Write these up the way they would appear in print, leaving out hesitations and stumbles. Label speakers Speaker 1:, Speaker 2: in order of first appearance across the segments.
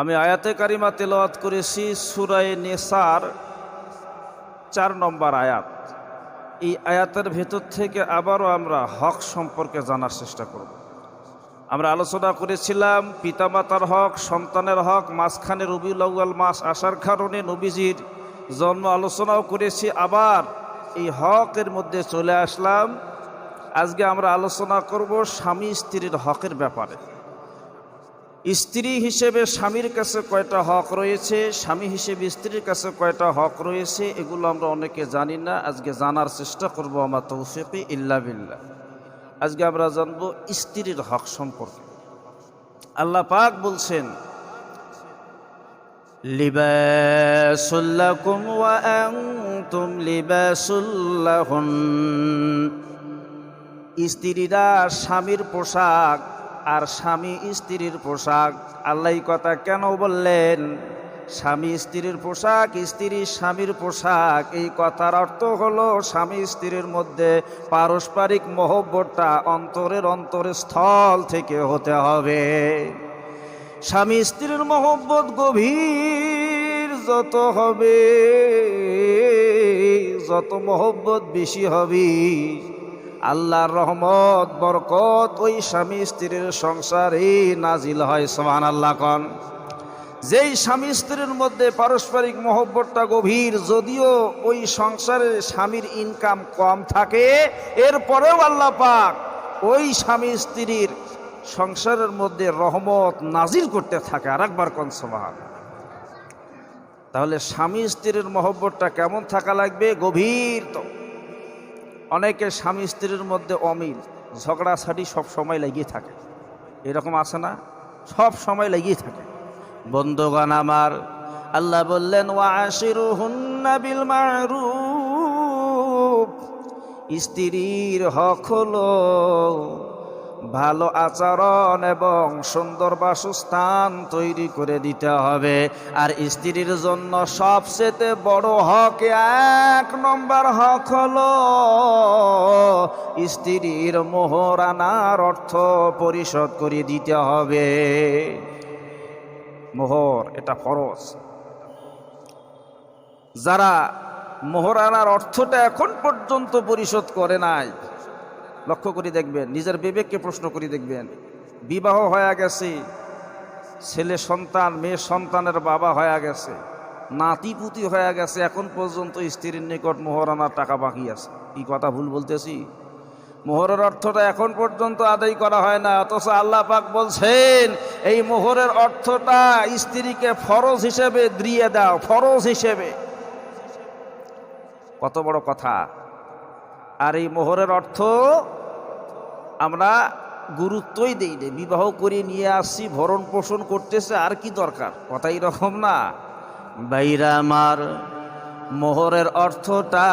Speaker 1: আমি আয়াতে কারিমা তেলাওয়াত করেছি সূরা নিসার ৪ নম্বর আয়াত। এই আয়াতের ভেতর থেকে আবারও আমরা হক সম্পর্কে জানার চেষ্টা করব। আমরা আলোচনা করেছিলাম পিতামাতার হক, সন্তানের হক, মাঝখানে রবিউল আউয়াল মাস আসার কারণে নবীজির জন্ম আলোচনাও করেছি। আবার এই হকের মধ্যে চলে আসলাম। আজকে আমরা আলোচনা করব স্বামী স্ত্রীর হকের ব্যাপারে। স্ত্রী হিসেবে স্বামীর কাছে কয়টা হক রয়েছে, স্বামী হিসেবে স্ত্রীর কাছে কয়টা হক রয়েছে, এগুলো আমরা অনেকে জানি না। আজকে জানার চেষ্টা করব, আমার তৌফিক ইল্লা বিল্লাহ। আজকে আমরা জানব স্ত্রীর হক সম্পর্কে। আল্লাহ পাক বলছেন, লিবাসুল লাকুম ওয়া আনতুম লিবাসুল লাহুন। স্ত্রীরা স্বামীর পোশাক আর স্বামী স্ত্রীর পোশাক। আল্লাহ এই কথা কেন বললেন? স্বামী স্ত্রীর পোশাক, স্ত্রী স্বামীর পোশাক। এই কথার অর্থ হলো স্বামী স্ত্রীর মধ্যে পারস্পরিক মহব্বতটা অন্তরের স্থল থেকে হতে হবে। স্বামী স্ত্রীর মহব্বত গভীর যত হবে, যত মহব্বত বেশি হবে, আল্লাহর রহমত বরকত ওই স্বামী স্ত্রীর সংসারে নাজিল হয়। সুবহানাল্লাহ কোন। যেই স্বামী স্ত্রীর মধ্যে পারস্পরিক মহব্বতটা গভীর, যদিও ওই সংসারে স্বামীর ইনকাম কম থাকে, এরপরেও আল্লাহ পাক ওই স্বামী স্ত্রীর সংসারের মধ্যে রহমত নাজিল করতে থাকে। আর একবার কোন সুবহানাল্লাহ। তাহলে স্বামী স্ত্রীর মহব্বতটা কেমন থাকা লাগবে? গভীর। তো অনেকে স্বামী স্ত্রীর মধ্যে অমিল, ঝগড়াঝাটি সব সময় লেগেই থাকে। এরকম আছে না? সব সময় লেগেই থাকে। বন্ধুগণ আমার, আল্লাহ বললেন ওয়াশিরুহুন্না বিল মারুফ। স্ত্রীর হক হলো ভালো আচরণ এবং সুন্দর বাসস্থান তৈরি করে দিতে হবে। আর স্ত্রীর জন্য সবচেয়ে বড় হক, ১ নম্বর হক হলো স্ত্রীর মোহরানার অর্থ পরিশোধ করে দিতে হবে। মোহর এটা ফরজ। যারা মোহরানার অর্থটা এখন পর্যন্ত পরিশোধ করে নাই, লক্ষ্য করে দেখবেন, নিজের বিবেককে প্রশ্ন করে দেখবেন। বিবাহ হয়ে গেছে, ছেলে সন্তান মেয়ে সন্তানের বাবা হয়ে গেছে, নাতিপুতি হয়ে গেছে, এখন পর্যন্ত স্ত্রীর নিকট মোহরানার টাকা বাকি আছে। কি কথা ভুল বলতেছি? মোহরের অর্থটা এখন পর্যন্ত আদায় করা হয় না। অথচ আল্লাহ পাক বলছেন এই মোহরের অর্থটা স্ত্রীকে ফরজ হিসেবে দিয়ে দাও, ফরজ হিসেবে। কত বড় কথা! আর এই মোহরের অর্থ আমরা গুরুত্বই দেই না। বিবাহ করে নিয়ে আসছি, ভরণ পোষণ করতেছে, আর কি দরকার? কথা এরকম না বাইরা আমার। মোহরের অর্থটা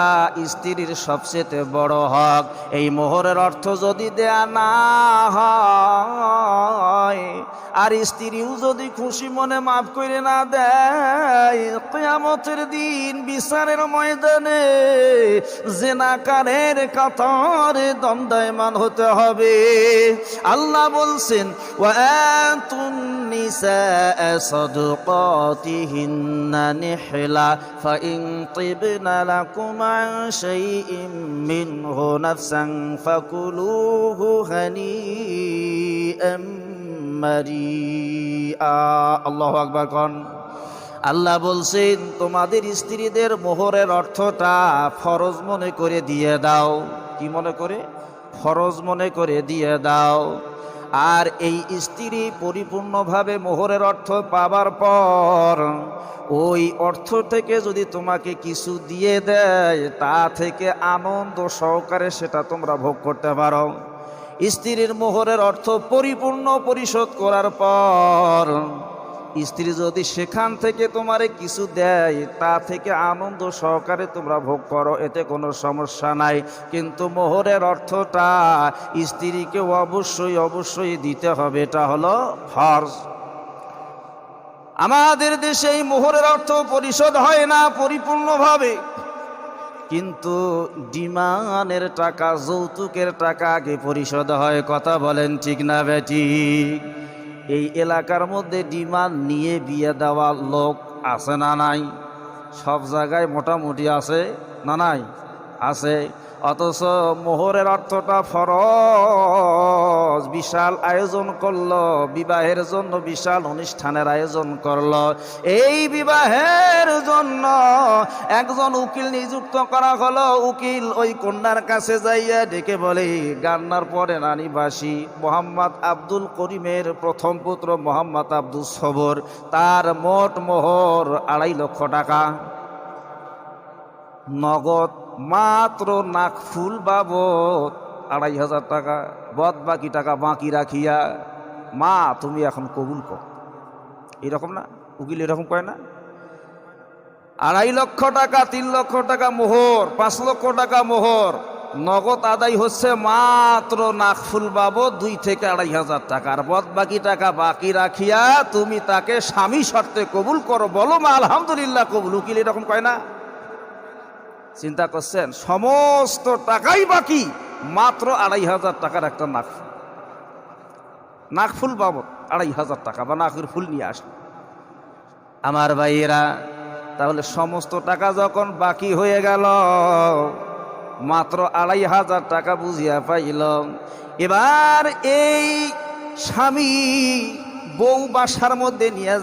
Speaker 1: স্ত্রীর সবচেয়ে বড় হক। এই মোহরের অর্থ যদি দেয়া না হয় আর স্ত্রীও যদি খুশি মনে মাফ করে না দেয়, কিয়ামতের দিন বিচারের ময়দানে জিনাকারের কাতারে দণ্ডায়মান হতে হবে। আল্লাহ বলছেন ওয়াতুন নিসা সাদকাতিহিন্না নিহলা ফাইন طبنا لكم عن شيء منه نفسا فكلوه هنيئا مريئا। আল্লাহু আকবার কোন। আল্লাহ বলছেন তোমাদের স্ত্রীদের মোহরের অর্থটা ফরজ মনে করে দিয়ে দাও। কি মনে করে? ফরজ মনে করে দিয়ে দাও। আর এই স্ত্রী পরিপূর্ণভাবে মোহরের অর্থ পাবার পর ওই অর্থ থেকে যদি তোমাকে কিছু দিয়ে দেয়, তা থেকে আনন্দ সহকারে সেটা তোমরা ভোগ করতে পারো। স্ত্রীর মোহরের অর্থ পরিপূর্ণ পরিশোধ করার পর স্ত্রী যদি সেখান থেকে তোমারে কিছু দেয়, তা থেকে আনন্দ সহকারে তোমরা ভোগ করো, এতে কোনো সমস্যা নাই। কিন্তু মোহরের অর্থটা স্ত্রীকে অবশ্যই অবশ্যই দিতে হবে, এটা হলো ফরজ। আমাদের দেশে এই মোহরের অর্থ পরিশোধ হয় না পরিপূর্ণভাবে, কিন্তু ডিমান্ডের টাকা, যৌতুকের টাকা আগে পরিশোধ হয়। কথা বলেন ঠিক না বেঠিক? এই এলাকার মধ্যে ডিমান্ড নিয়ে বিয়ে দেওয়া লোক আছে না নাই? সব জায়গায় মোটামুটি আছে না নাই? আছে। অথচ মোহরের অর্থটা ফরজ, বিশাল আয়োজন করলো, বিবাহের জন্য বিশাল অনুষ্ঠানের আয়োজন করলো। এই বিবাহের জন্য একজন উকিল নিযুক্ত করা হলো। উকিল ওই কন্যার কাছে যাইয়া ডেকে বলে, গান্নার পরে নানিবাসী মোহাম্মদ আব্দুল করিমের প্রথম পুত্র মোহাম্মদ আব্দুল সবর, তার মোট মোহর 2.5 লক্ষ টাকা নগদ, মাত্র নাকফুল বাবদ 2,500 টাকা, বদ বাকি টাকা বাকি রাখিয়া মা তুমি এখন কবুল কর। এরকম না? উকিল এরকম কয় না? 2.5 লক্ষ টাকা, 3 লক্ষ টাকা মোহর, 5 লক্ষ টাকা মোহর, নগদ আদায় হচ্ছে মাত্র নাকফুল বাবদ 2 থেকে 2,500 টাকা, আর বদ বাকি টাকা বাকি রাখিয়া তুমি তাকে স্বামী শর্তে কবুল করো। বলো মা আলহামদুলিল্লাহ কবুল। উকিল এরকম কয় না? চিন্তা করছেন, সমস্ত টাকাই বাকি, মাত্র 2,500 টাকার একটা নাকফুল, নাকফুল বাবদ 2,500 টাকা, বা নাকের ফুল নিয়ে আসলো। আমার ভাইয়েরা, তাহলে সমস্ত টাকা যখন বাকি হয়ে গেল, মাত্র 2,500 টাকা বুঝিয়া পাইল। এবার এই স্বামী বউ বাসার মধ্যে নিয়ে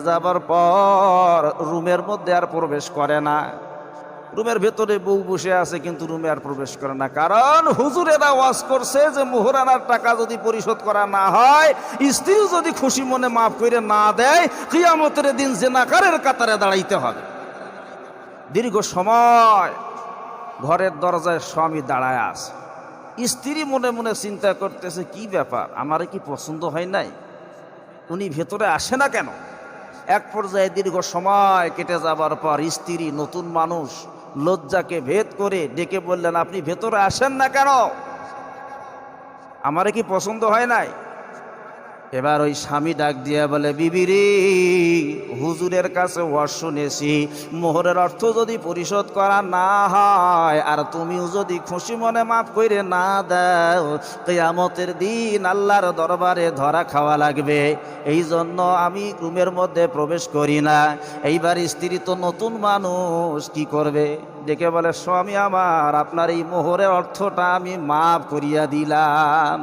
Speaker 1: যাবার পর, রুমের মধ্যে আর প্রবেশ করে না। রুমের ভেতরে বউ বসে আছে, কিন্তু রুমে আর প্রবেশ করে না। কারণ হুজুরেরা ওয়াজ করছে যে মোহরানার টাকা যদি পরিশোধ করা না হয়, স্ত্রীও যদি খুশি মনে মাফ করে না দেয়, কিয়ামতের দিন জিনাকারের কাতারে দাঁড়াইতে হবে। দীর্ঘ সময় ঘরের দরজায় স্বামী দাঁড়ায় আছে। স্ত্রী মনে মনে চিন্তা করতেছে, কি ব্যাপার, আমারে কি পছন্দ হয় নাই? উনি ভেতরে আসে না কেন? এক পর্যায়ে দীর্ঘ সময় কেটে যাবার পর স্ত্রী, নতুন মানুষ, লজ্জাকে ভেদ করে ডেকে বললেন, আপনি ভেতরে আসেন না কেন? আমারে কি পছন্দ হয় নাই? এবার ওই স্বামী ডাক দিয়া বলে, বিবি রে, হুজুরের কাছে ওয়াজ শুনেছি, মোহরের অর্থ যদি পরিশোধ করা না হয় আর তুমিও যদি খুশি মনে মাফ করে না দাও, কিয়ামতের দিন আল্লাহর দরবারে ধরা খাওয়া লাগবে। এই জন্য আমি রুমের মধ্যে প্রবেশ করি না। এইবার স্ত্রী তো নতুন মানুষ, কি করবে? ডেকে বলে, স্বামী আমার, আপনার এই মোহরের অর্থটা আমি মাফ করিয়া দিলাম।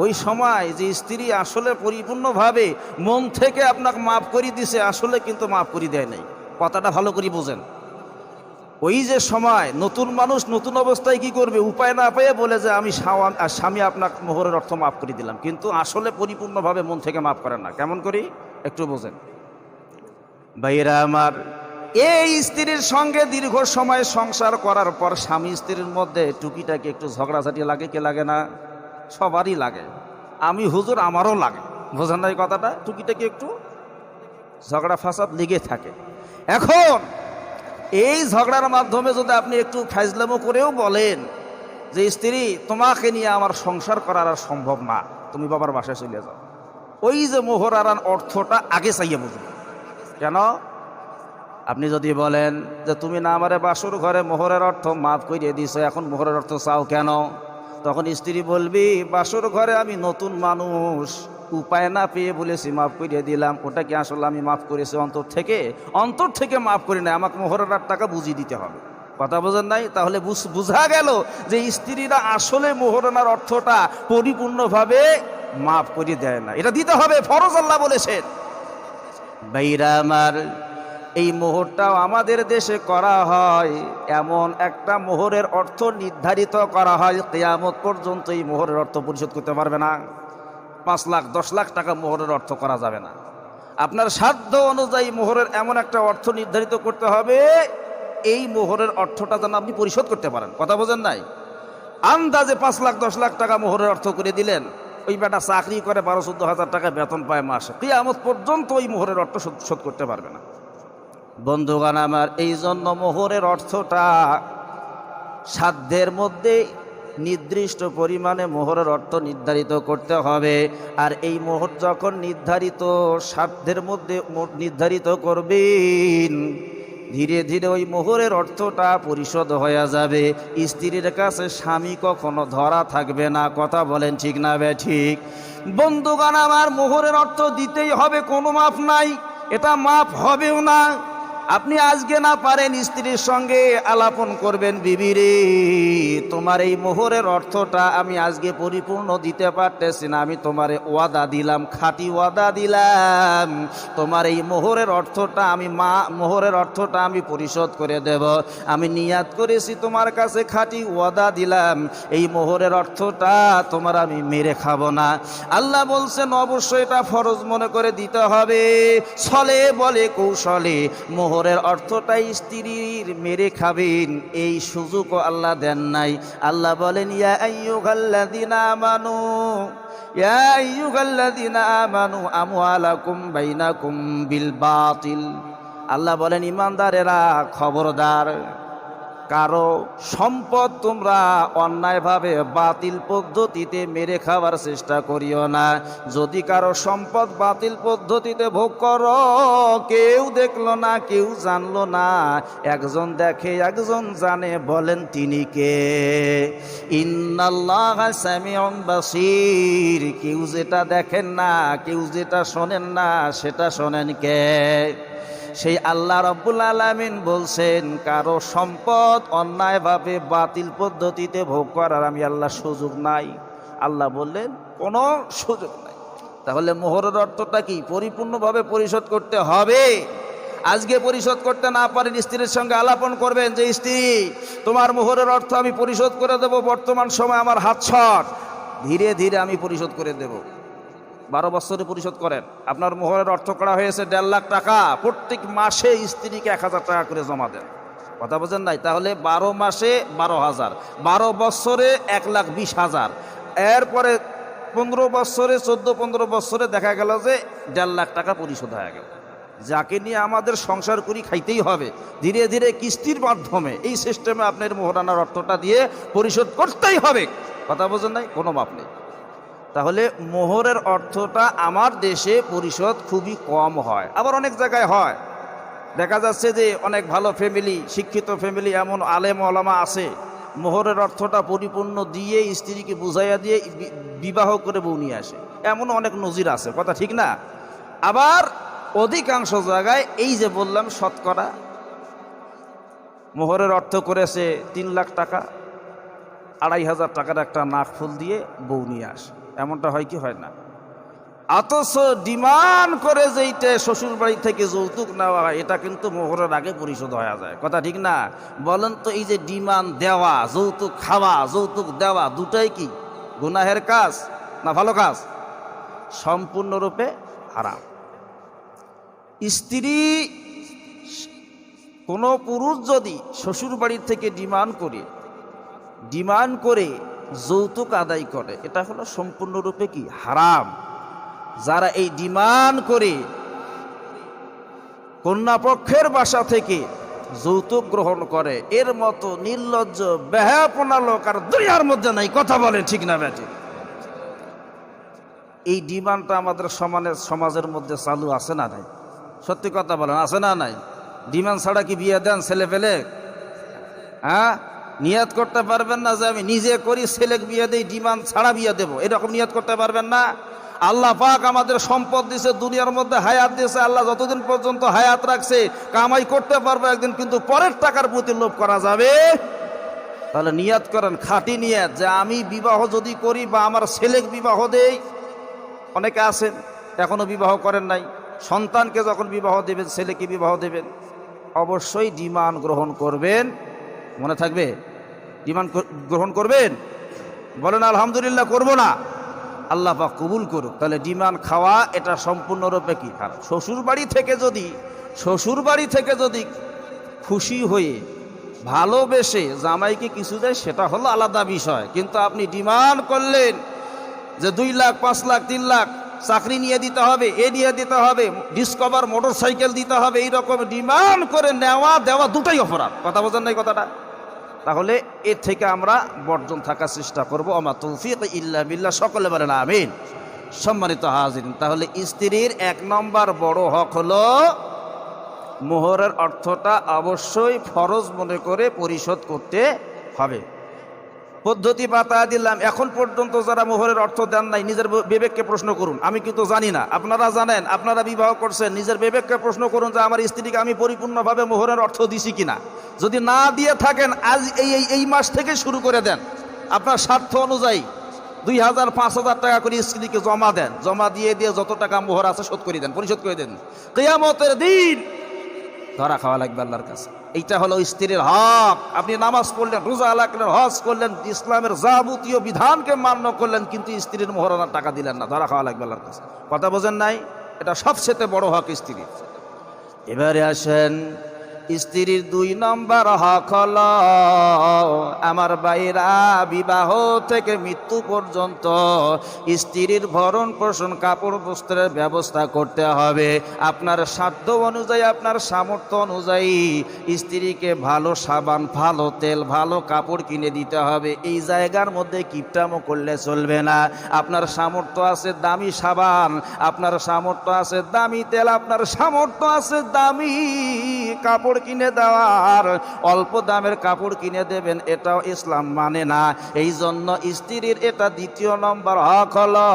Speaker 1: ওই সময় যে স্ত্রী আসলে পরিপূর্ণভাবে মন থেকে আপনাকে মাফ করে দিছে, আসলে কিন্তু মাফ করে দেয় নাই। কথাটা ভালো করে বোঝেন। ওই যে সময় নতুন মানুষ নতুন অবস্থায় কি করবে? উপায় না পেয়ে বলে যে আমি স্বামী আপনাকে মোহরের অর্থ মাফ করে দিলাম, কিন্তু আসলে পরিপূর্ণভাবে মন থেকে মাফ করেন না। কেমন করি একটু বোঝেন ভাইরা আমার। এই স্ত্রীর সঙ্গে দীর্ঘ সময় সংসার করার পর স্বামী স্ত্রীর মধ্যে টুকিটাকি একটু ঝগড়াঝাটি লাগে, কে লাগে না? সবারই লাগে। আমি হুজুর, আমারও লাগে। বোঝেন না এই কথাটা? টুকিটাকি একটু ঝগড়া ফাসাদ লেগে থাকে। এখন এই ঝগড়ার মাধ্যমে যদি আপনি একটু ফাইজলামো করেও বলেন যে স্ত্রী, তোমাকে নিয়ে আমার সংসার করার আর সম্ভব না, তুমি বাবার বাসায় চলে যাও, ওই যে মোহরার অর্থটা আগে চাইয়ে বুঝুন। কেন? আপনি যদি বলেন যে তুমি না আমারে বাসুর ঘরে মোহরের অর্থ মাফ করিয়ে দিছো, এখন মোহরের অর্থ চাও কেন? তখন স্ত্রী বলবি, বাসুর ঘরে আমি নতুন মানুষ, উপায় না পেয়ে বলেছি মাফ করিয়ে দিলাম। ওটা কি আসলে আমি মাফ করেছি অন্তর থেকে? অন্তর থেকে মাফ করি না, আমাকে মোহরের টাকা বুঝিয়ে দিতে হবে। কথা বোঝেন নাই? তাহলে বুঝা গেল যে স্ত্রীরা আসলে মোহরানার অর্থটা পরিপূর্ণভাবে মাফ করে দেয় না, এটা দিতে হবে, ফরজ আল্লাহ বলেছেন। ভাইরা আমার, এই মোহরটাও আমাদের দেশে করা হয়। এমন একটা মোহরের অর্থ নির্ধারিত করা হয়, কিয়ামত পর্যন্ত এই মোহরের অর্থ পরিশোধ করতে পারবে না। 5 লাখ 10 লাখ টাকা মোহরের অর্থ করা যাবে না। আপনার সাধ্য অনুযায়ী মোহরের এমন একটা অর্থ নির্ধারিত করতে হবে, এই মোহরের অর্থটা যেন আপনি পরিশোধ করতে পারেন। কথা বোঝেন নাই? আন্দাজে 5 লাখ 10 লাখ টাকা মোহরের অর্থ করে দিলেন, ওই বেটা চাকরি করে 12-14 হাজার টাকা বেতন পায় মাসে, কিয়ামত পর্যন্ত ওই মোহরের অর্থ শোধ করতে পারবে না। বন্ধুগণ আমার, এই জন্য মোহরের অর্থটা সাধ্যের মধ্যে নির্দিষ্ট পরিমাণে মোহরের অর্থ নির্ধারিত করতে হবে। আর এই মোহর যখন নির্ধারিত সাধ্যের মধ্যে নির্ধারিত করবেন, ধীরে ধীরে ওই মোহরের অর্থটা পরিশোধ হয়ে যাবে। স্ত্রীর কাছে স্বামী কখনো ধরা থাকবে না। কথা বলেন ঠিক না বে ঠিক? বন্ধুগণ আমার, মোহরের অর্থ দিতেই হবে, কোনো মাপ নাই, এটা মাপ হবেও না। আপনি আজকে না পারেন স্ত্রীর সঙ্গে আলাপন করবেন, বিবি রে তোমার এই মোহরের অর্থটা আমি আজকে পরিপূর্ণ দিতে পারতেছি না, আমি তোমারে ওয়াদা দিলাম, খাঁটি ওয়াদা দিলাম, তোমার এই মোহরের অর্থটা আমি পরিশোধ করে দেব। আমি নিয়াত করেছি তোমার কাছে, খাঁটি ওয়াদা দিলাম, এই মোহরের অর্থটা তোমার আমি মেরে খাবো না। আল্লাহ বলছেন অবশ্যই এটা ফরজ মনে করে দিতে হবে। ছলে বলে কৌশলে মোহরের অর্থটা স্ত্রীর মেরে খাবেন এই সুযোগও আল্লাহ দেন নাই। আল্লাহ বলেন ইয়া আইয়ুহাল্লাযীনা আমানু আমওয়ালাকুম বাইনাকুম বিল বাতিল। আল্লাহ বলেন ইমানদারেরা খবরদার, কারো সম্পদ তোমরা অন্যায়ভাবে বাতিল পদ্ধতিতে মেরে খাওয়ার চেষ্টা করিও না। যদি কারো সম্পদ বাতিল পদ্ধতিতে ভোগ করো, কেউ দেখলো না, কেউ জানলো না, একজন দেখে একজন জানে, বলেন তিনি কে? ইন্নাল্লাহা সামিউন বাসীর। কেউ যেটা দেখেন না, কেউ যেটা শোনেন না, সেটা শোনেন কে? সেই আল্লাহ রাব্বুল আলামিন বলছেন কারো সম্পদ অন্যায়ভাবে বাতিল পদ্ধতিতে ভোগ করার আমি আল্লাহ সুযোগ নাই। আল্লাহ বললেন কোনো সুযোগ নাই। তাহলে মোহরের অর্থটা কি? পরিপূর্ণভাবে পরিশোধ করতে হবে। আজকে পরিশোধ করতে না পারেন, স্ত্রীর সঙ্গে আলাপন করবেন যে স্ত্রী তোমার মোহরের অর্থ আমি পরিশোধ করে দেব, বর্তমান সময় আমার হাত ছট, ধীরে ধীরে আমি পরিশোধ করে দেব। 12 বছরে পরিশোধ করেন। আপনার মোহরের অর্থ করা হয়েছে 1.5 লাখ টাকা, প্রত্যেক মাসে স্ত্রীকে 1000 টাকা করে জমা দেন। কথা বোঝেন নাই? তাহলে 12 মাসে 12,000, 12 বছরে 1,20,000, এরপরে 15 বছরে 14-15 বছরে দেখা গেল যে 1.5 লাখ টাকা পরিশোধ হয়ে গেল। যাকে নিয়ে আমাদের সংসার করি, খাইতেই হবে, ধীরে ধীরে কিস্তির মাধ্যমে এই সিস্টেমে আপনার মোহরানার অর্থটা দিয়ে পরিশোধ করতেই হবে। কথা বোঝেন নাই? কোনো মাপ নেই। তাহলে মোহরের অর্থটা আমার দেশে পরিশোধ খুবই কম হয়, আবার অনেক জায়গায় হয়। দেখা যাচ্ছে যে অনেক ভালো ফ্যামিলি, শিক্ষিত ফ্যামিলি, এমন আলেম ওলামা আছে, মোহরের অর্থটা পরিপূর্ণ দিয়ে স্ত্রীকে বুঝাইয়া দিয়ে বিবাহ করে বউ নিয়ে আসে, এমন অনেক নজির আছে। কথা ঠিক না? আবার অধিকাংশ জায়গায় এই যে বললাম শতকরা মোহরের অর্থ করেছে 3 লাখ টাকা, 2,500 টাকার একটা নাক ফুল দিয়ে বউ নিয়ে আসে। এমনটা হয় কি হয় না? অথচ ডিমান্ড করে যেইটা শ্বশুর বাড়ি থেকে যৌতুক নেওয়া হয়, এটা কিন্তু মোহরের আগে পরিশোধ হয়ে যায়। কথা ঠিক না? বলেন তো, এই যে ডিমান্ড দেওয়া, যৌতুক খাওয়া, যৌতুক দেওয়া, দুটাই কি গুনাহের কাজ না ভালো কাজ? সম্পূর্ণরূপে হারাম। স্ত্রী, কোনো পুরুষ যদি শ্বশুর বাড়ি থেকে ডিমান্ড করে যৌতুক আদায় করে, এটা হলো সম্পূর্ণরূপে কি হারাম। যারা এই ডিমান্ড করে কন্যাপক্ষের বাসা থেকে যৌতুক গ্রহণ করে, এর মতো নির্লজ্জ বেহায়াপনা লোক আর দুনিয়ার মধ্যে নাই। কথা বলে ঠিক না বেটি? এই ডিমান্ডটা আমাদের সমাজের মধ্যে চালু আছে না নাই? সত্যি কথা বলেন, আছে না নাই? ডিমান্ড ছাড়া কি বিয়ে দেন ছেলে পেলে? হ্যাঁ, নিয়াত করতে পারবেন না যে আমি নিজে করি, ছেলেকে বিয়ে দেই, ডিমান্ড ছাড়া বিয়ে দেবো, এরকম নিয়াত করতে পারবেন না। আল্লাহ পাক আমাদের সম্পদ দিয়েছে, দুনিয়ার মধ্যে হায়াত দিয়েছে। আল্লাহ যতদিন পর্যন্ত হায়াত রাখছে কামাই করতে পারবো একদিন, কিন্তু পরের টাকার প্রতি লোভ করা যাবে? তাহলে নিয়াত করেন, খাঁটি নিয়াত, যে আমি বিবাহ যদি করি বা আমার ছেলেকে বিবাহ দেই। অনেকে আছেন এখনো বিবাহ করেন নাই, সন্তানকে যখন বিবাহ দেবেন, ছেলেকে বিবাহ দেবেন, অবশ্যই ডিমান্ড গ্রহণ করবেন। মনে থাকবে? ডিমান্ড গ্রহণ করবেন। বলেন আলহামদুলিল্লাহ। করব না? আল্লাহ পাক কবুল করুক। তাহলে ডিমান্ড খাওয়া এটা সম্পূর্ণরূপে কি হারাম। শ্বশুর বাড়ি থেকে যদি খুশি হয়ে ভালোবেসে জামাইকে কিছু দেয়, সেটা হলো আলাদা বিষয়। কিন্তু আপনি ডিমান্ড করলেন যে 2 লাখ, 5 লাখ, 3 লাখ চাকরি নিয়ে দিতে হবে, এ নিয়ে দিতে হবে, ডিসকভার মোটর সাইকেল দিতে হবে, এইরকম ডিমান্ড করে নেওয়া দেওয়া দুটাই অপরাধ। কথা বোঝেন নাই কথাটা? তাহলে এর থেকে আমরা বর্জন থাকার চেষ্টা করবো। আমা তৌফিক ইল্লা বিল্লাহ। সকলে বলেন আমিন। সম্মানিত হাজিরিন, তাহলে স্ত্রীর 1 নম্বর বড় হক হলো মোহরের অর্থটা অবশ্যই ফরজ মনে করে পরিশোধ করতে হবে। পদ্ধতি বাতা দিলাম। এখন পর্যন্ত যারা মোহরের অর্থ দেন নাই, নিজের বিবেককে প্রশ্ন করুন। আমি কিন্তু জানি না, আপনারা জানেন, আপনারা বিবাহ করছেন, নিজের বিবেককে প্রশ্ন করুন যে আমার স্ত্রীকে আমি পরিপূর্ণভাবে মোহরের অর্থ দিছি কিনা। যদি না দিয়ে থাকেন, আজ এই মাস থেকে শুরু করে দেন। আপনার স্বার্থ অনুযায়ী 2000 5000 টাকা করে স্ত্রীকে জমা দেন, জমা দিয়ে যত টাকা মোহর আছে শোধ করে দেন, পরিশোধ করে দেন। কিয়ামতের দিন ধরা খাওয়া লাগবে আল্লাহর কাছে। এইটা হলো স্ত্রীর হক। আপনি নামাজ পড়লেন, রোজা রাখলেন, হজ করলেন, ইসলামের যাবতীয় বিধানকে মান্য করলেন, কিন্তু স্ত্রীর মোহরানার টাকা দিলেন না, ধরা খাওয়া লাগবে আল্লাহর কাছে। কথা বোঝেন নাই? এটা সবচেয়ে বড় হক স্ত্রীর। এবারে আসেন, স্ত্রীর 2 নম্বর হক হলো, আমার ভাইরা, বিবাহ থেকে মৃত্যু পর্যন্ত স্ত্রীর ভরণ পোষণ, কাপড় বস্ত্রের ব্যবস্থা করতে হবে। আপনার সাধ্য অনুযায়ী, আপনার সামর্থ্য অনুযায়ী স্ত্রীকে ভালো সাবান, ভালো তেল, ভালো কাপড় কিনে দিতে হবে। এই জায়গার মধ্যে কিপটামো করলে চলবে না। আপনার সামর্থ্য আছে দামি সাবান, আপনার সামর্থ্য আছে দামি তেল, আপনার সামর্থ্য আছে দামি কাপড় কিনে দেওয়ার, অল্প দামের কাপড় কিনে দেবেন, এটাও ইসলাম মানে না। এই জন্য স্ত্রীর এটা 2 নম্বর হক হলো,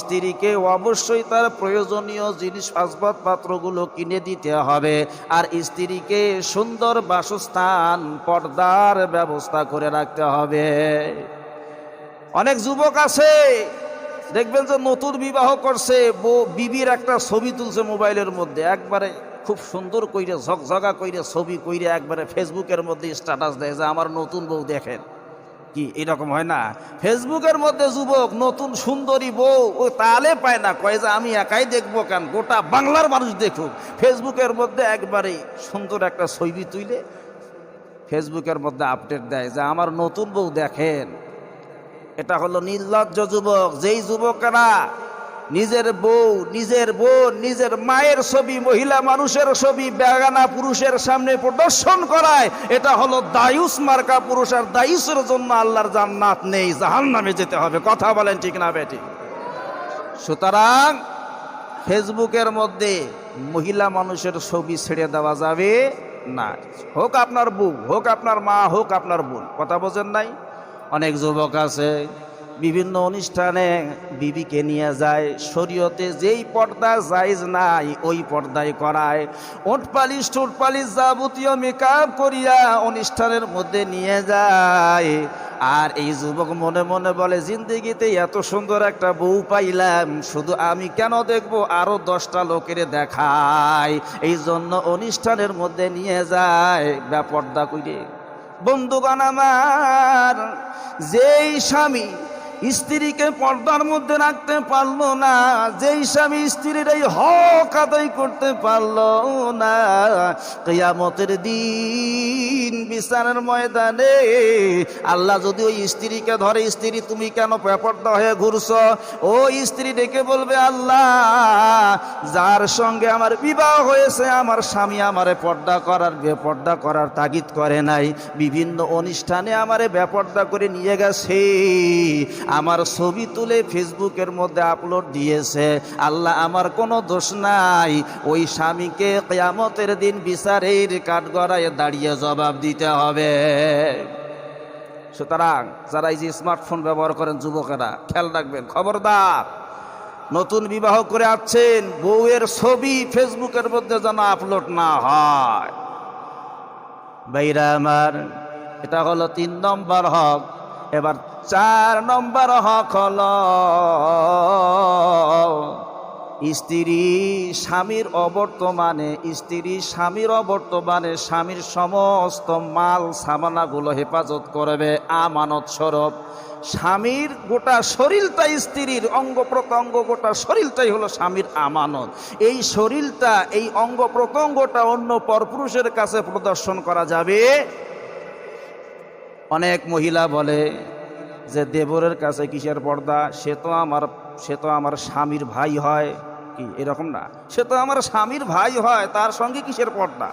Speaker 1: স্ত্রীকে অবশ্যই তার প্রয়োজনীয় জিনিস, আসবাবপত্রগুলো কিনে দিতে হবে। আর স্ত্রীকে সুন্দর বাসস্থান, পর্দার ব্যবস্থা করে রাখতে হবে। অনেক যুবক আছে, দেখবেন যে নতুন বিবাহ করছে, বিবির একটা ছবি তুলছে মোবাইলের মধ্যে, একবারে খুব সুন্দর কইরে ঝকঝকা কইরে ছবি কইরে একবারে ফেসবুকের মধ্যে স্ট্যাটাস দেয় যে আমার নতুন বউ দেখেন। কি এরকম হয় না? ফেসবুকের মধ্যে যুবক নতুন সুন্দরী বউ ও তালে পায় না, কয় যে আমি একাই দেখবো কেন, গোটা বাংলার মানুষ দেখুক। ফেসবুকের মধ্যে একবারে সুন্দর একটা ছবি তুলে ফেসবুকের মধ্যে আপডেট দেয় যে আমার নতুন বউ দেখেন। এটা হলো নির্লজ্জ যুবক। যেই যুবকেরা নিজের বউ, নিজের বোন, নিজের মায়ের ছবি, মহিলা মানুষের ছবি বেগানা পুরুষের সামনে প্রদর্শন করায়, এটা হলো দায়ুস মার্কা পুরুষ। আর দায়ুসের জন্য আল্লাহর জান্নাত নেই, জাহান্নামে যেতে হবে। কথা বলেন ঠিক না বেঠিক? সুতরাং ফেসবুকের মধ্যে মহিলা মানুষের ছবি ছেড়ে দেওয়া যাবে না, হোক আপনার বউ, হোক আপনার মা, হোক আপনার বোন। কথা বোঝেন নাই? অনেক যুবক আছে বিভিন্ন অনুষ্ঠানে বিবিকে নিয়ে যায়, শরীয়তে যেই পর্দা জায়েজ নাই ওই পর্দায় করায়, ওঠ পালিশ ঠোঁট পালিশ যাবতীয় মেকআপ করিয়া অনুষ্ঠানের মধ্যে নিয়ে যায়। আর এই যুবক মনে মনে বলে, জিন্দেগিতে এত সুন্দর একটা বউ পাইলাম, শুধু আমি কেন দেখবো, আরো 10টা লোকের দেখায়। এই জন্য অনুষ্ঠানের মধ্যে নিয়ে যায় বেপর্দা কইরে। বন্ধুগণ আমার, যেই স্বামী স্ত্রীকে পর্দার মধ্যে রাখতে পারলো না, যেই স্বামী স্ত্রীর এই হক আদায় করতে পারলো না, কিয়ামতের দিন বিচারের ময়দানে আল্লাহ যদি ওই স্ত্রীকে ধরে, স্ত্রী তুমি কেন বেপর্দা হয়ে ঘুরছো, ও স্ত্রী ডেকে বলবে, আল্লাহ, যার সঙ্গে আমার বিবাহ হয়েছে আমার স্বামী আমারে পর্দা করার, বেপর্দা করার তাগিদ করে নাই, বিভিন্ন অনুষ্ঠানে আমারে বেপর্দা করে নিয়ে গেছে, আমার ছবি তুলে ফেসবুকের মধ্যে আপলোড দিয়েছে, আল্লাহ আমার কোনো দোষ নাই। ওই স্বামীকে কিয়ামতের দিন বিচারের কাঠগড়ায় দাঁড়িয়ে জবাব দিতে হবে। সুতরাং যারা এই যে স্মার্টফোন ব্যবহার করেন যুবকেরা, খেয়াল রাখবেন, খবরদার, নতুন বিবাহ করে আসছেন, বউয়ের ছবি ফেসবুকের মধ্যে যেন আপলোড না হয়। ভাইরা আমার, এটা হলো 3 নম্বর হক। এবার 4 নম্বর হক হলো, স্ত্রী স্বামীর অবর্তমানে, স্বামীর সমস্ত মাল সামানাগুলো হেফাজত করবে আমানত স্বরূপ। স্বামীর গোটা শরীরটা, স্ত্রীর অঙ্গ প্রত্যঙ্গ, গোটা শরীরটাই হলো স্বামীর আমানত। এই শরীরটা, এই অঙ্গ প্রত্যঙ্গটা অন্য পরপুরুষের কাছে প্রদর্শন করা যাবে। অনেক মহিলা বলে যে দেবরের কাছে কিসের পর্দা, সে তো আমার স্বামীর ভাই হয়। কি এরকম না? সে তো আমার স্বামীর ভাই হয়, তার সঙ্গে কিসের পর্দা?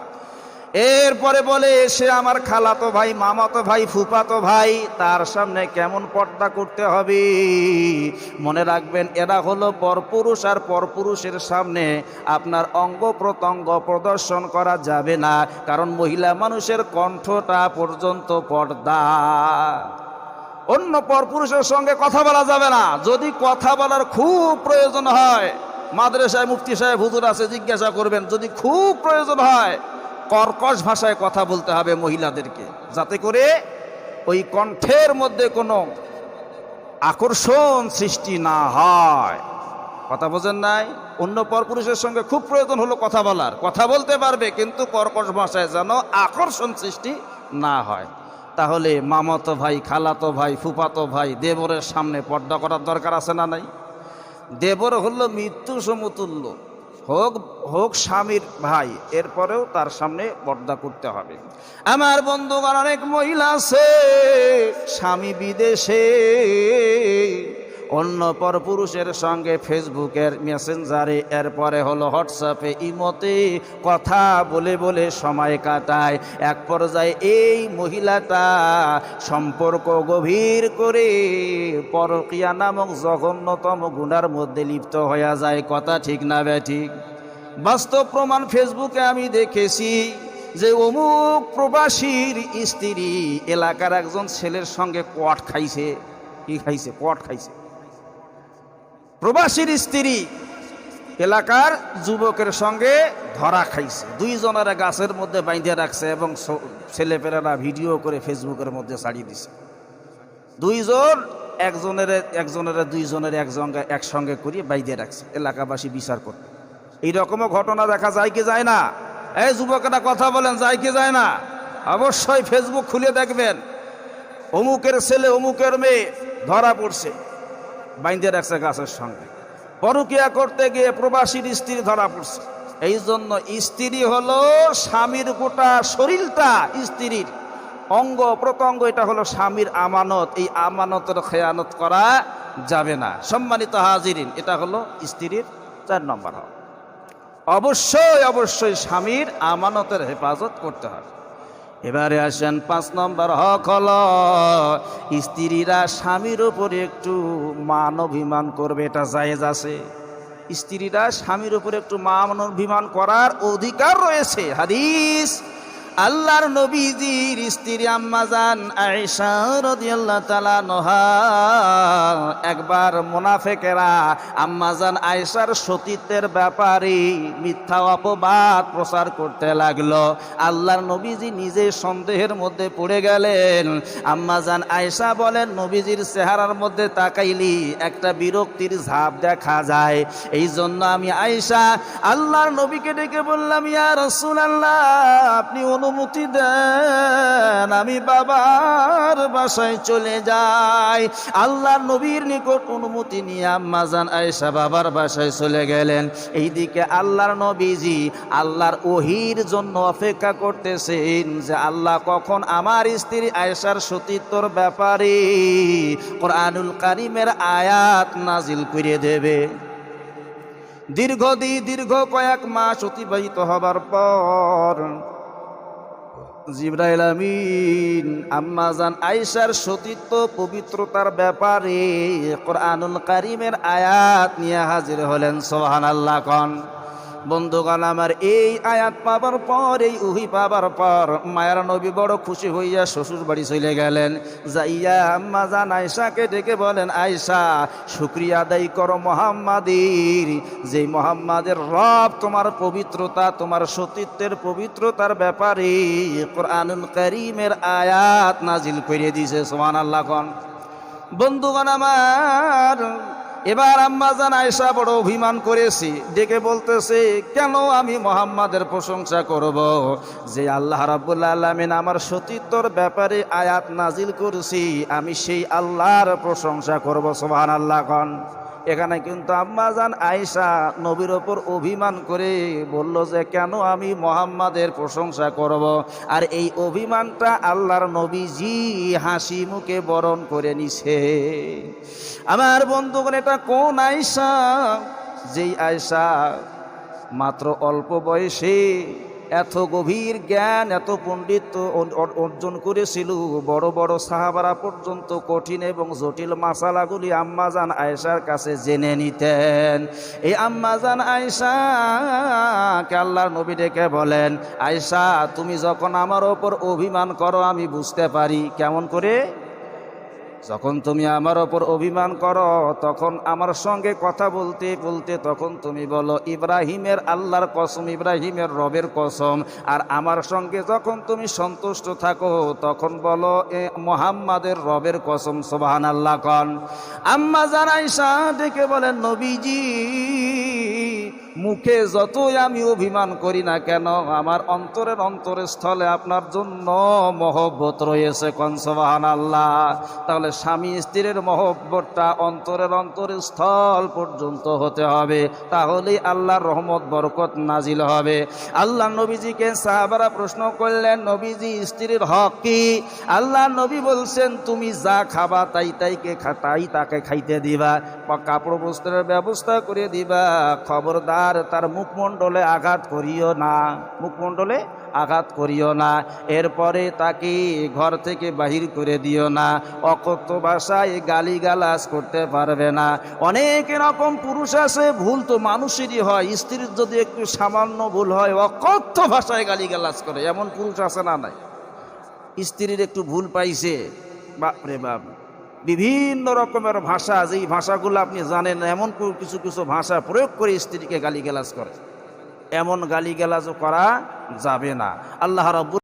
Speaker 1: এরপরে বলে সে আমার খালাতো ভাই, মামাতো ভাই, ফুফাতো ভাই, তার সামনে কেমন পর্দা করতে হবে। মনে রাখবেন, এরা হলো পরপুরুষ, আর পরপুরুষের সামনে আপনার অঙ্গ প্রত্যঙ্গ প্রদর্শন করা যাবে না, কারণ মহিলা মানুষের কণ্ঠটা পর্যন্ত পর্দা। অন্য পরপুরুষের সঙ্গে কথা বলা যাবে না। যদি কথা বলার খুব প্রয়োজন হয়, মাদ্রাসায় মুফতি সাহেব হুজুর আছে, জিজ্ঞাসা করবেন। যদি খুব প্রয়োজন হয়, কর্কশ ভাষায় কথা বলতে হবে মহিলাদেরকে, যাতে করে ওই কণ্ঠের মধ্যে কোনো আকর্ষণ সৃষ্টি না হয়। কথা বোঝেন নাই? অন্য পরপুরুষের সঙ্গে খুব প্রয়োজন হলো কথা বলার, কথা বলতে পারবে, কিন্তু কর্কশ ভাষায় যেন আকর্ষণ সৃষ্টি না হয়। তাহলে মামাতো ভাই, খালাতো ভাই, ফুফাতো ভাই, দেবরের সামনে পর্দা করার দরকার আছে না নাই? দেবর হলো মৃত্যু সমতুল্য, হোক হোক স্বামীর ভাই, এরপরেও তার সামনে পর্দা করতে হবে। আমার বন্ধুগণ, অনেক মহিলা আছে স্বামী বিদেশে, অন্য পরপুরুষের সঙ্গে ফেসবুকের মেসেঞ্জারে, এরপরে হলো হোয়াটসঅ্যাপে, ইমোতে কথা বলে বলে সময় কাটায়। এক পর্যায়ে এই মহিলাটা সম্পর্ক গভীর করে পরকীয়া নামক জঘন্যতম গুনার মধ্যে লিপ্ত হয়ে যায়। কথা ঠিক না ব্যাঠিক? বাস্তব প্রমাণ ফেসবুকে আমি দেখেছি যে অমুক প্রবাসীর স্ত্রী এলাকার একজন ছেলের সঙ্গে কট খাইছে। কি খাইছে? কট খাইছে। প্রবাসীর স্ত্রী এলাকার যুবকের সঙ্গে ধরা খাইছে, দুইজনের গাছের মধ্যে বাইন্ধে রাখছে এবং ছেলেপেলেরা ভিডিও করে ফেসবুকের মধ্যে ছাড়িয়ে দিছে। দুইজন একজনের দুইজনের একসঙ্গে করিয়ে বাইন্ধে রাখছে, এলাকাবাসী বিচার করতে। এইরকমও ঘটনা দেখা যায় কি যায় না? এই যুবকেরা কথা বলেন, যায় কি যায় না? অবশ্যই ফেসবুক খুলে দেখবেন, অমুকের ছেলে অমুকের মেয়ে ধরা পড়ছে, বাইন্ধে রাখছে গাছের সঙ্গে। পরকীয়া করতে গিয়ে প্রবাসীর স্ত্রী ধরা পড়ছে। এই জন্য স্ত্রী হলো স্বামীর গোটা শরীরটা, স্ত্রীর অঙ্গ প্রত্যঙ্গ, এটা হলো স্বামীর আমানত। এই আমানতের খেয়ানত করা যাবে না। সম্মানিত হাজিরিন, এটা হলো স্ত্রীর 4 নম্বর হক। অবশ্যই অবশ্যই স্বামীর আমানতের হেফাজত করতে হবে। এবারে আসেন 5 নম্বর হক হলো স্ত্রীরা স্বামীর উপরে একটু মান অভিমান করবে, এটা জায়েজ আছে। স্ত্রীরা স্বামীর উপরে একটু মান অভিমান করার অধিকার রয়েছে। হাদিস, আল্লাহর নবীজির স্ত্রী আম্মা জান আয়েশা রাদিয়াল্লাহু তাআলা আনহা, একবার মুনাফিকেরা আম্মা জান আয়েশার সতীত্বের ব্যাপারে মিথ্যা অপবাদ প্রচার করতে লাগলো। আল্লাহর নবীজি নিজে সন্দেহের মধ্যে পড়ে গেলেন। আম্মা জান আয়েশা বলেন, নবীজির চেহারার মধ্যে তাকাইলি একটা বিরক্তির ছাপ দেখা যায়। এই জন্য আমি আয়েশা আল্লাহর নবীকে ডেকে বললাম, ইয়া রাসূলুল্লাহ, আপনি অনুমতি দেন, আমি বাবার বাসায় চলে যাই। আল্লাহর নবীর নিকট অনুমতি নিয়ে আম্মা জান আয়েশা বাবার বাসায় চলে গেলেন। এইদিকে আল্লাহর নবীজি আল্লাহর ওহীর জন্য অপেক্ষা করতেছেন যে আল্লাহ কখন আমার স্ত্রী আয়েশার সতীত্বর ব্যাপারে কোরআনুল কারীমের আয়াত নাজিল করে দেবে। দীর্ঘ কয়েক মাস অতিবাহিত হবার পর জিবরাইল আমিন আম্মা জান আয়েশার সতীত্ব পবিত্রতার ব্যাপারে কোরআনুল কারীমের আয়াত নিয়ে হাজির হলেন। সুবহানাল্লাহ কোন বন্ধুগণ আমার, এই আয়াত পাবার পর, এই ওহী পাবার পর মায়ের নবী বড় খুশি হইয়া শ্বশুর বাড়ি চলে গেলেন। যাইয়া আম্মা জান আয়েশাকে ডেকে বলেন, আয়েশা, শুকরিয়া আদায় করো মুহাম্মাদের, যে মুহাম্মাদের রব তোমার পবিত্রতা, তোমার সতীত্বের পবিত্রতার ব্যাপারে কোরআনুল কারীমের আয়াত নাজিল করে দিয়েছে। সুবহানাল্লাহ কোন বন্ধুগণ আমার, এবার আম্মা জান আয়েশা বড় অভিমান করেছি, ডেকে বলতেছে, কেন আমি মুহাম্মাদের প্রশংসা করব, যে আল্লাহ রাব্বুল আলামিন আমার সতীত্বর ব্যাপারে আয়াত নাজিল করেছি, আমি সেই আল্লাহর প্রশংসা করব। সুবহানাল্লাহ কোন। এখানে কিন্তু আম্মা জান আয়েশা নবীর ওপর অভিমান করে বলল যে কেন আমি মুহাম্মাদের প্রশংসা করব, আর এই অভিমানটা আল্লাহর নবীজি হাসি মুখে বরণ করে নিছে। আমার বন্ধুগণ, এটা কোন আয়েশা? যেই আয়েশা মাত্র অল্প বয়সে এত গভীর জ্ঞান, এত পণ্ডিত্য অর্জন করেছিল, বড় বড় সাহাবারা পর্যন্ত কঠিন এবং জটিল মাসালাগুলি আম্মাজান আয়েশার কাছে জেনে নিতেন। এই আম্মাজান আয়েশাকে আল্লাহর নবী ডেকে বলেন, আয়েশা তুমি যখন আমার ওপর অভিমান করো আমি বুঝতে পারি। কেমন করে? যখন তুমি আমার ওপর অভিমান করো তখন আমার সঙ্গে কথা বলতে বলতে তখন তুমি বলো ইব্রাহিমের আল্লাহর কসম, ইব্রাহিমের রবের কসম। আর আমার সঙ্গে যখন তুমি সন্তুষ্ট থাকো তখন বলো মুহাম্মাদের রবের কসম। সুবহানাল্লাহ কন। আম্মা জান আয়েশা ডেকে বলেন, নবীজি মুখে যতই আমি অভিমান করি না কেন আমার অন্তরের অন্তরস্থলে আপনার জন্য মহব্বত রয়েছে। কোন সুবহানাল্লাহ। তাহলে স্বামী স্ত্রীর মহব্বতটা অন্তরের অন্তরস্থল পর্যন্ত হতে হবে, তাহলেই আল্লাহর রহমত বরকত নাজিল হবে। আল্লাহ নবীজিকে সাহাবারা প্রশ্ন করলেন, নবীজি স্ত্রীর হক কি? আল্লাহ নবী বলছেন, তুমি যা খাবা তাই তাকে খাইতে দিবা, কাপড় বস্ত্রের ব্যবস্থা করে দিবা, খবরদার তার মুখমণ্ডলে আঘাত করিও না, মুখমণ্ডলে আঘাত করিও না। এরপরে তাকে ঘর থেকে বাহির করে দিও না, অকথ্য ভাষায় গালিগালাজ করতে পারবে না। অনেক এরকম পুরুষ আছে, ভুল তো মানুষেরই হয়, স্ত্রীর যদি একটু সামান্য ভুল হয় অকথ্য ভাষায় গালিগালাজ করে, এমন পুরুষ আছে না? নাই? স্ত্রীর একটু ভুল পাইছে, বাপরে বাপ, বিভিন্ন রকমের ভাষা, যেই ভাষাগুলো আপনি জানেন এমন কিছু কিছু ভাষা প্রয়োগ করে স্ত্রীকে গালিগালাজ করে। এমন গালিগালাজও করা যাবে না। আল্লাহ রাব্বুল